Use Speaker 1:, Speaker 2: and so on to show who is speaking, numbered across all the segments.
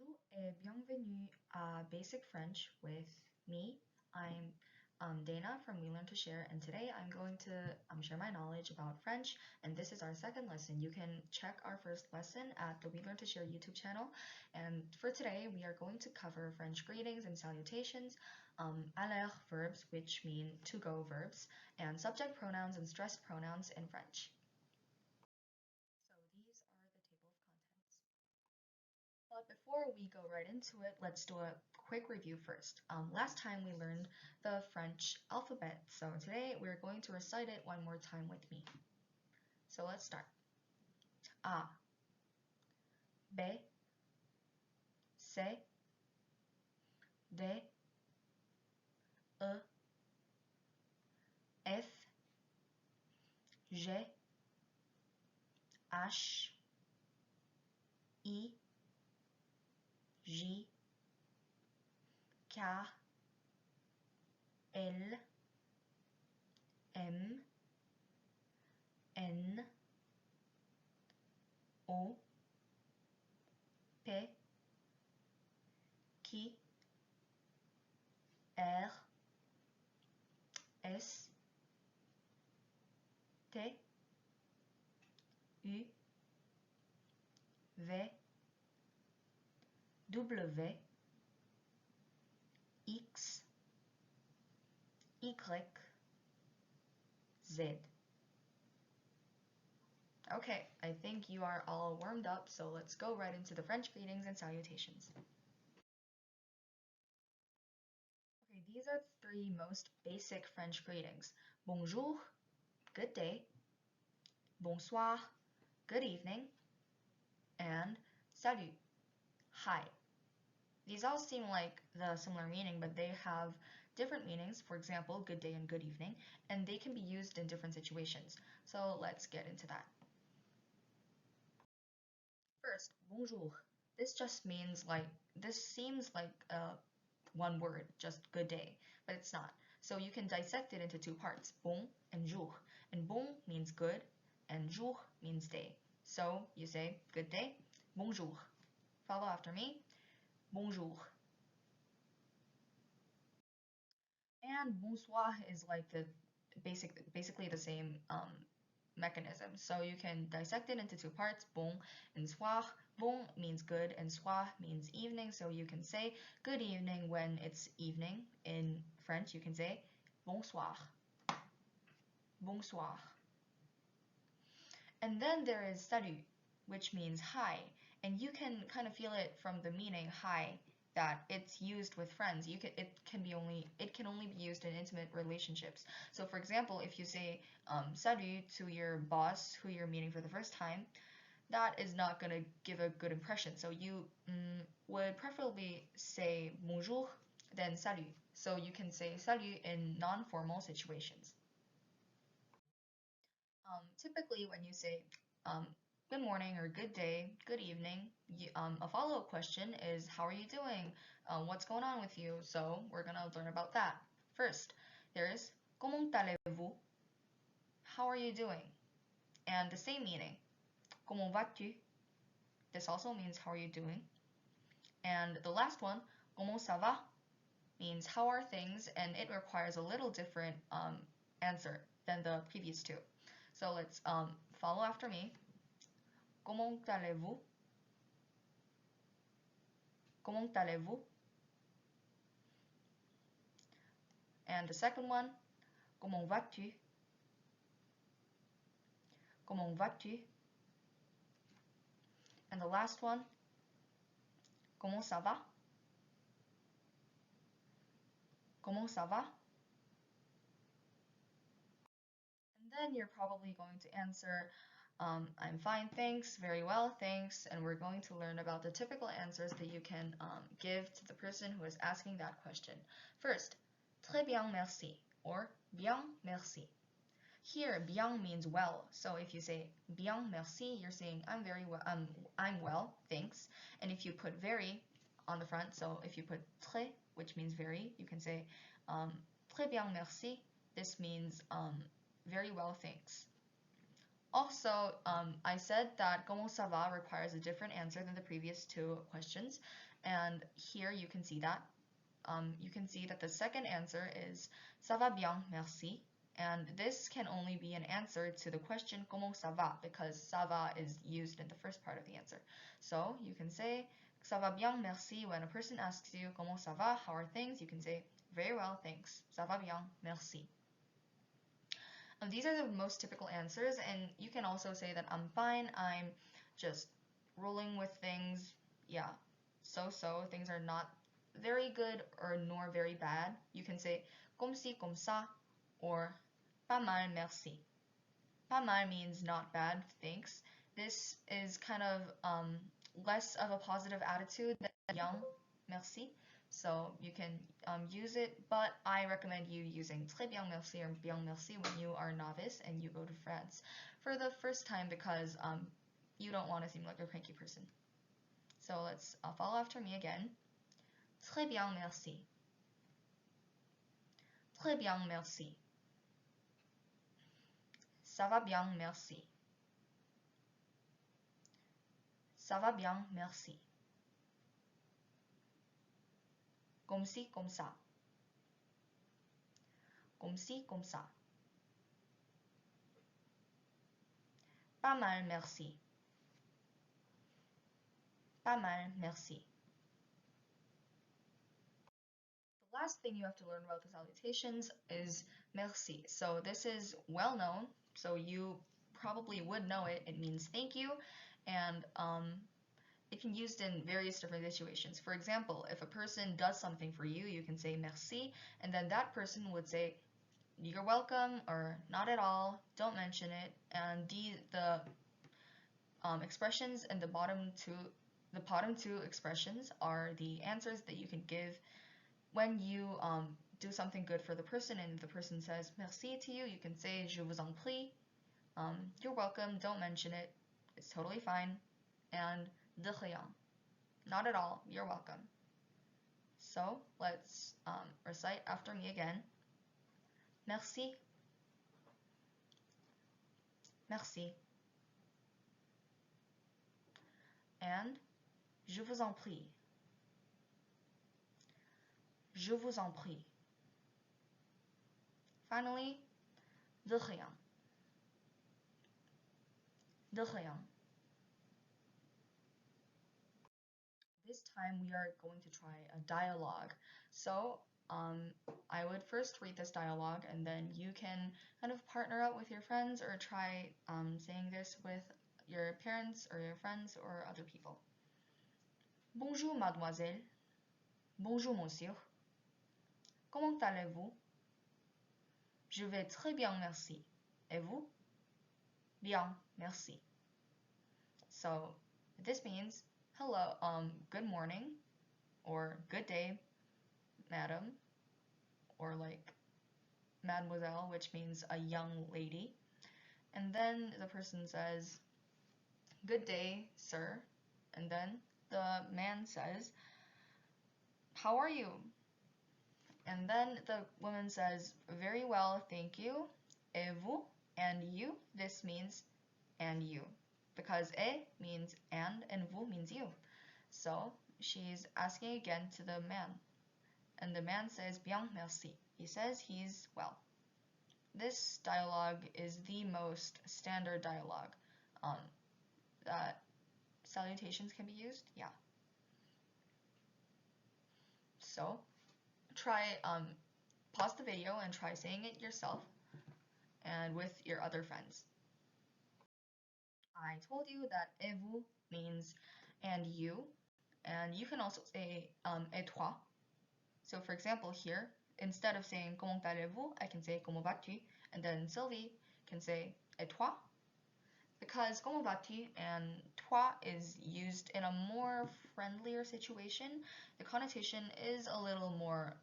Speaker 1: Bonjour et bienvenue à Basic French with me. I'm Dana from We Learn to Share, and today I'm going to share my knowledge about French, and this is our second lesson. You can check our first lesson at the We Learn to Share YouTube channel, and for today we are going to cover French greetings and salutations, aller verbs, which mean to-go verbs, and subject pronouns and stressed pronouns in French. So these are the table of contents. But before we go right into it, let's do a quick review first. Last time we learned the French alphabet, so today we're going to recite it one more time with me. So let's start. A, B, C, D, E, F, G, H, I, J, K, L, M, N, O, P, Q, R, S, T, U, V, W, X, Y, Z. Okay, I think you are all warmed up, so let's go right into the French greetings and salutations. Okay, these are the three most basic French greetings. Bonjour, good day. Bonsoir, good evening. And salut, hi. These all seem like the similar meaning, but they have different meanings. For example, good day and good evening, and they can be used in different situations. So let's get into that. First, bonjour. This just means this seems like one word, just good day, but it's not. So you can dissect it into two parts, bon and jour. And bon means good, and jour means day. So you say good day, bonjour. Follow after me, bonjour. And bonsoir is like the basically the same mechanism. So you can dissect it into two parts, bon and soir. Bon means good and soir means evening. So you can say good evening when it's evening. In French, you can say bonsoir. Bonsoir. And then there is salut, which means hi. And you can kind of feel it from the meaning hi, that it's used with friends. It can only be used in intimate relationships. So for example, if you say salut to your boss who you're meeting for the first time, that is not going to give a good impression. So you would preferably say bonjour than salut. So you can say salut in non-formal situations. Typically when you say good morning or good day, good evening, a follow-up question is how are you doing? What's going on with you? So we're going to learn about that. First, there's comment allez-vous? How are you doing? And the same meaning. Comment vas-tu? This also means how are you doing? And the last one, comment ça va? Means how are things, and it requires a little different answer than the previous two. So let's follow after me. Comment allez-vous? Comment allez-vous? And the second one, comment vas-tu? Comment vas-tu? And the last one, comment ça va? Comment ça va? And then you're probably going to answer, I'm fine, thanks, very well, thanks, and we're going to learn about the typical answers that you can give to the person who is asking that question. First, très bien, merci, or bien, merci. Here, bien means well, so if you say bien, merci, you're saying I'm very well, I'm well, thanks. And if you put very on the front, so if you put très, which means very, you can say très bien, merci. This means very well, thanks. Also, I said that comment ça va requires a different answer than the previous two questions, and here you can see that. You can see that the second answer is ça va bien, merci, and this can only be an answer to the question comment ça va because ça va is used in the first part of the answer. So you can say ça va bien, merci when a person asks you comment ça va, how are things, you can say very well, thanks, ça va bien, merci. These are the most typical answers, and you can also say that I'm fine, I'm just rolling with things, yeah, so, things are not very good or nor very bad. You can say comme ci, comme ça, or pas mal, merci. Pas mal means not bad, thanks. This is kind of less of a positive attitude than bien, merci. So you can use it, but I recommend you using très bien merci or bien merci when you are a novice and you go to France for the first time because you don't want to seem like a cranky person. So let's follow after me again. Très bien merci. Très bien merci. Ça va bien merci. Ça va bien merci. Comme ci, comme ça. Comme ci, comme ça. Pas mal, merci. Pas mal, merci. The last thing you have to learn about the salutations is merci. So this is well known, so you probably would know it. It means thank you, and it can be used in various different situations. For example, if a person does something for you, you can say merci, and then that person would say you're welcome or not at all, don't mention it, and the expressions in the bottom two expressions are the answers that you can give when you do something good for the person and the person says merci to you. You can say je vous en prie, you're welcome, don't mention it, it's totally fine, and de rien, not at all, you're welcome. So let's recite after me again. Merci. Merci. And je vous en prie. Je vous en prie. Finally, de rien. De rien. This time we are going to try a dialogue. So I would first read this dialogue and then you can kind of partner up with your friends or try saying this with your parents or your friends or other people. Bonjour mademoiselle. Bonjour monsieur. Comment allez-vous? Je vais très bien, merci. Et vous? Bien, merci. So this means hello, good morning, or good day, madam, or like mademoiselle, which means a young lady. And then the person says, good day, sir. And then the man says, how are you? And then the woman says, very well, thank you. Et vous? And you? This means and you, because et means and vous means you. So she's asking again to the man, and the man says bien merci. He says he's well. This dialogue is the most standard dialogue that salutations can be used. Yeah. So try pause the video and try saying it yourself and with your other friends. I told you that et vous means and you can also say et toi. So for example here, instead of saying comment allez-vous, I can say comment vas-tu, and then Sylvie can say et toi, because comment vas-tu and toi is used in a more friendlier situation. The connotation is a little more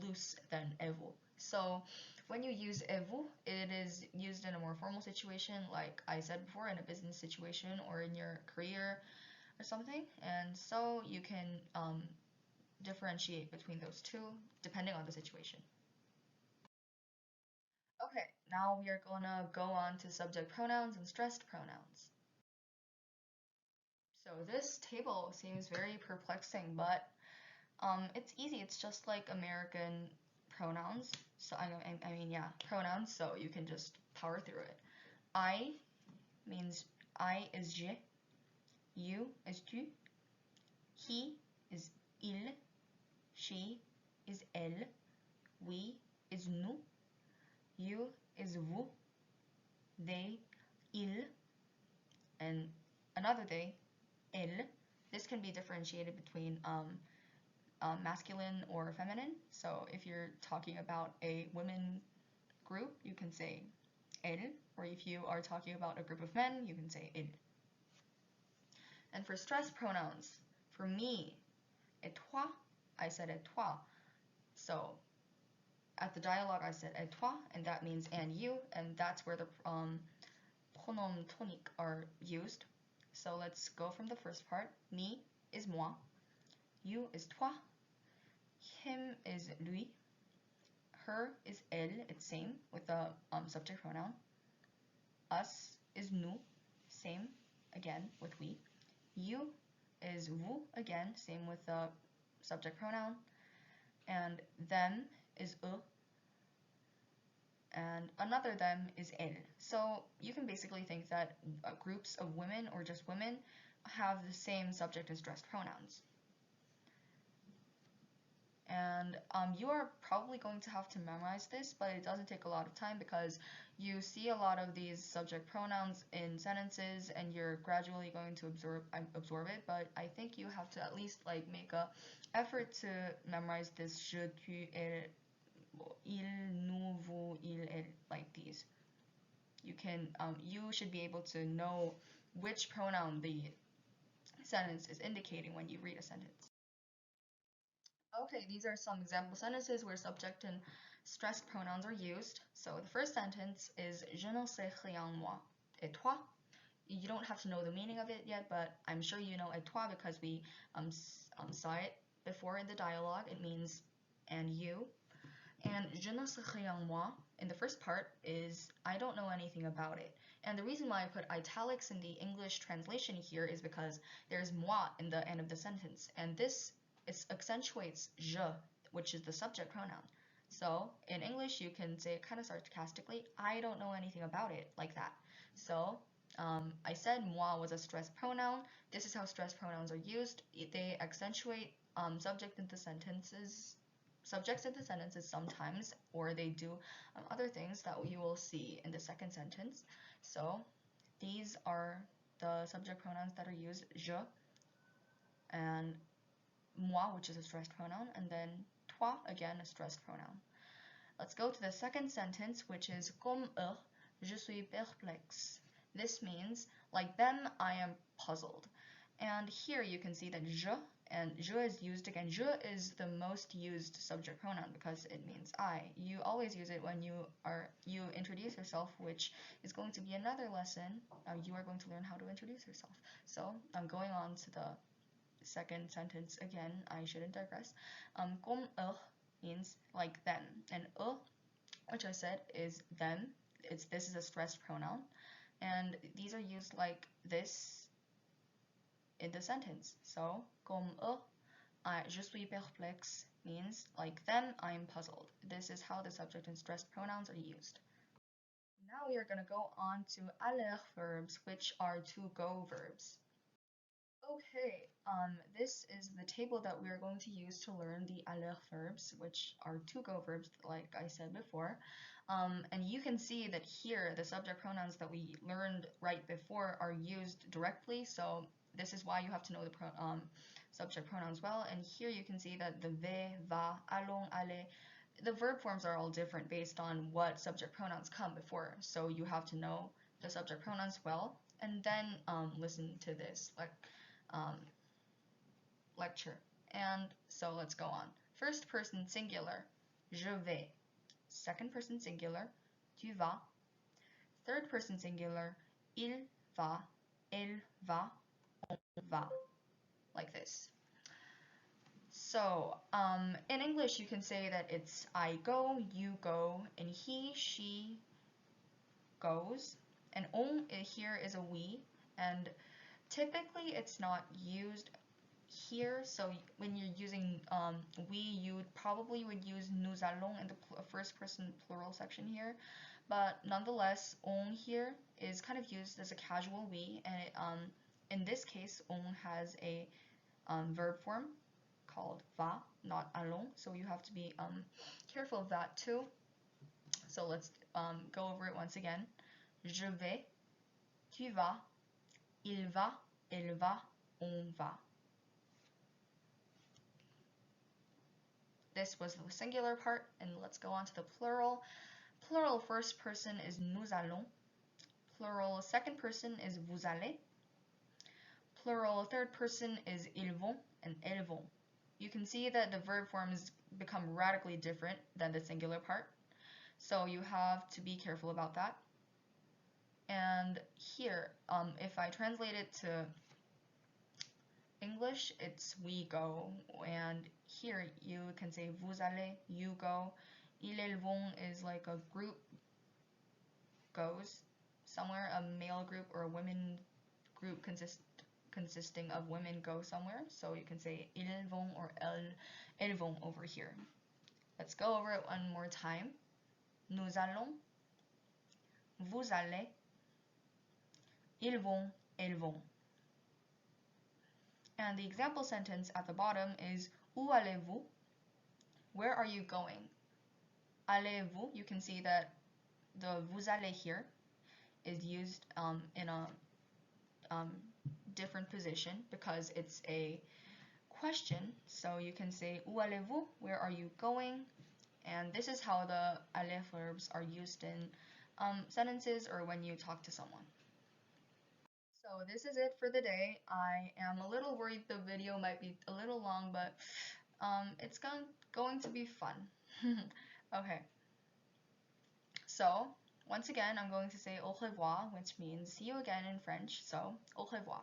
Speaker 1: loose than et vous. So when you use et vous, it is used in a more formal situation, like I said before, in a business situation or in your career or something. And so you can differentiate between those two depending on the situation. Okay, now we are gonna go on to subject pronouns and stressed pronouns. So this table seems very perplexing, but it's easy. It's just like American pronouns. So I mean, yeah, pronouns. So you can just power through it. I means I is je, you is tu, he is il, she is elle, we is nous, you is vous, they, il, and another they, elle. This can be differentiated between masculine or feminine. So if you're talking about a women group, you can say elle, or if you are talking about a group of men, you can say il. And for stress pronouns, for me, et toi, I said et toi. So at the dialogue, I said et toi, and that means and you, and that's where the pronoms toniques are used. So let's go from the first part. Me is moi, you is toi, him is lui, her is elle, it's same with the subject pronoun. Us is nous, same again with we. You is vous, again, same with the subject pronoun. And them is eux, and another them is elle. So you can basically think that groups of women or just women have the same subject and stressed pronouns. And you are probably going to have to memorize this, but it doesn't take a lot of time because you see a lot of these subject pronouns in sentences and you're gradually going to absorb it. But I think you have to at least like make a effort to memorize this je, tu, elle, il, nous, vous, il, elle, like these. You should be able to know which pronoun the sentence is indicating when you read a sentence. Okay, these are some example sentences where subject and stressed pronouns are used. So the first sentence is Je ne sais rien moi. Et toi? You don't have to know the meaning of it yet, but I'm sure you know et toi because we saw it before in the dialogue. It means and you. And je ne sais rien moi in the first part is I don't know anything about it. And the reason why I put italics in the English translation here is because there's moi in the end of the sentence. And this accentuates je, which is the subject pronoun. So in English, you can say it kind of sarcastically, I don't know anything about it, like that. So I said moi was a stressed pronoun. This is how stressed pronouns are used. They accentuate subjects into sentences sometimes, or they do other things that you will see in the second sentence. So these are the subject pronouns that are used, je, and moi, which is a stressed pronoun, and then toi, again, a stressed pronoun. Let's go to the second sentence, which is comme eux, je suis perplexe. This means, like them, I am puzzled. And here you can see that je and je is used again. Je is the most used subject pronoun because it means I. You always use it when you introduce yourself, which is going to be another lesson. You are going to learn how to introduce yourself. So I'm going on to the second sentence again. I shouldn't digress. Comme eux means like them, and eux, which I said is them. This is a stressed pronoun, and these are used like this in the sentence. So, comme eux, je suis perplexe means like them, I am puzzled. This is how the subject and stressed pronouns are used. Now we are going to go on to aller verbs, which are to-go verbs. Okay, this is the table that we are going to use to learn the aller verbs, which are to-go verbs, like I said before. And you can see that here, the subject pronouns that we learned right before are used directly, so this is why you have to know the subject pronouns well. And here you can see that the vais, va, allons, aller, the verb forms are all different based on what subject pronouns come before. So you have to know the subject pronouns well, and then listen to this lecture. And so let's go on. First person singular, je vais. Second person singular, tu vas. Third person singular, il va, elle va, on va. Like this. So, in English, you can say that it's I go, you go, and he, she goes. And on here is a we, and typically it's not used here. So when you're using we, you probably would use nous allons in the first person plural section here. But nonetheless, on here is kind of used as a casual we, and in this case, on has a verb form called va, not allons. So you have to be careful of that too. So let's go over it once again. Je vais, tu vas, il va, elle va, on va. This was the singular part, and let's go on to the plural. Plural first person is nous allons. Plural second person is vous allez. Plural third person is ils vont and elles vont. You can see that the verb forms become radically different than the singular part, so you have to be careful about that. And here, if I translate it to English, it's we go, and here you can say vous allez, you go. Ils vont is like a group goes somewhere, a male group or a women group consisting of women go somewhere. So you can say ils vont or elles vont over here. Let's go over it one more time. Nous allons, vous allez, ils vont, elles vont. And the example sentence at the bottom is où allez-vous? Where are you going? Allez-vous? You can see that the vous allez here is used in a different position because it's a question. So you can say où allez-vous? Where are you going? And this is how the aller verbs are used in sentences or when you talk to someone. So this is it for the day. I am a little worried the video might be a little long, but it's going to be fun. Okay. So once again, I'm going to say au revoir, which means see you again in French. So au revoir.